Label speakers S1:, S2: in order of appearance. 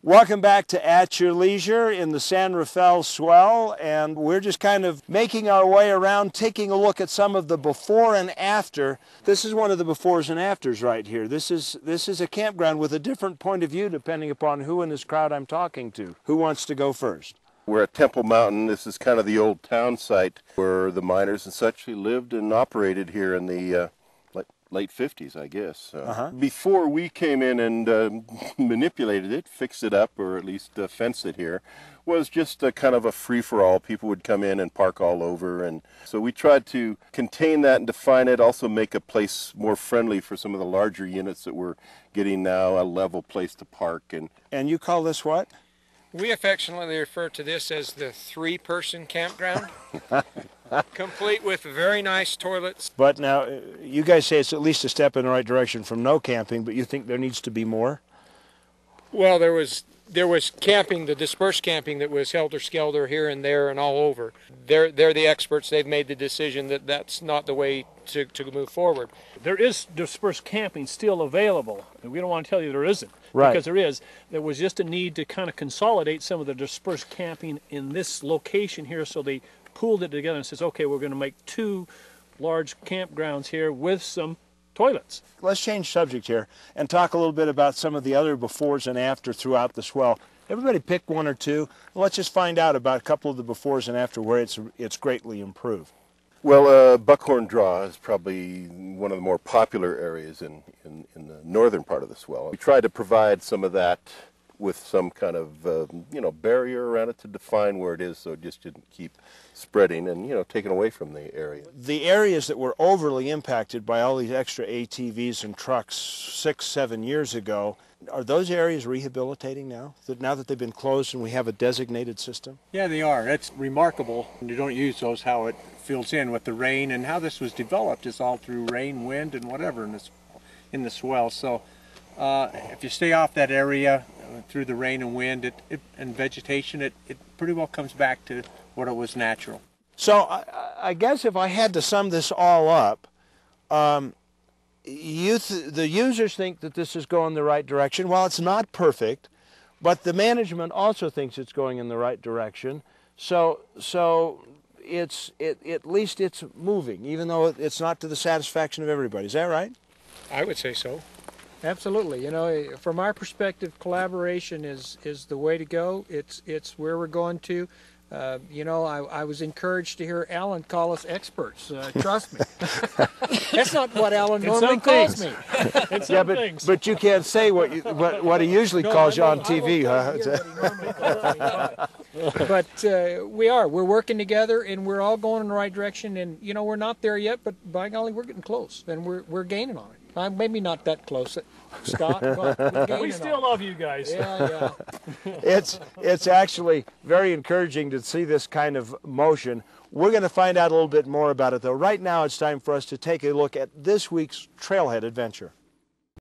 S1: Welcome back to At Your Leisure in the San Rafael Swell, and we're just kind of making our way around, taking a look at some of the before and after. This is one of the befores and afters right here. This is a campground with a different point of view depending upon who in this crowd I'm talking to. Who wants to go first?
S2: We're at Temple Mountain. This is kind of the old town site where the miners and such lived and operated here in the late 50s, I guess. Before we came in and manipulated it, fixed it up, or at least fenced it here, was just a kind of a free-for-all. People would come in and park all over, and so we tried to contain that and define it, also make a place more friendly for some of the larger units that we're getting now, a level place to park.
S1: And you call this what?
S3: We affectionately refer to this as the three-person campground. Complete with very nice toilets.
S1: But now, you guys say it's at least a step in the right direction from no camping, but you think there needs to be more?
S3: Well, there was camping, the dispersed camping that was helter-skelter here and there and all over. They're the experts. They've made the decision that that's not the way to move forward.
S4: There is dispersed camping still available. And we don't want to tell you there isn't.
S1: Right.
S4: Because there is. There was just a need to kind of consolidate some of the dispersed camping in this location here, so they pooled it together and says, okay, we're going to make two large campgrounds here with some toilets.
S1: Let's change subject here and talk a little bit about some of the other befores and after throughout the Swell. Everybody pick one or two. Let's just find out about a couple of the befores and after where it's greatly improved.
S2: Well, Buckhorn Draw is probably one of the more popular areas in the northern part of the Swell. We tried to provide some of that with some kind of barrier around it to define where it is, so it just didn't keep spreading and taken away from the area.
S1: The areas that were overly impacted by all these extra ATVs and trucks 6-7 years ago, are those areas rehabilitating now? Now that they've been closed and we have a designated system?
S5: Yeah, they are. It's remarkable. You don't use those, how it fills in with the rain, and how this was developed is all through rain, wind, and whatever in the Swell. So if you stay off that area through the rain and wind and vegetation, it pretty well comes back to what it was natural.
S1: So I guess if I had to sum this all up, the users think that this is going the right direction. Well, it's not perfect, but the management also thinks it's going in the right direction. So at least it's moving, even though it's not to the satisfaction of everybody. Is that right?
S3: I would say so.
S6: Absolutely. From our perspective, collaboration is the way to go. It's where we're going to. I was encouraged to hear Alan call us experts. Trust me. That's not what Alan normally calls me.
S1: Yeah, but you can't say what he usually calls you on TV, huh?
S6: But we're working together, and we're all going in the right direction. And we're not there yet, but by golly, we're getting close, and we're gaining on it. Maybe not that close, Scott, but
S4: we still love you guys.
S6: Yeah.
S1: It's actually very encouraging to see this kind of motion. We're going to find out a little bit more about it, though. Right now, it's time for us to take a look at this week's trailhead adventure.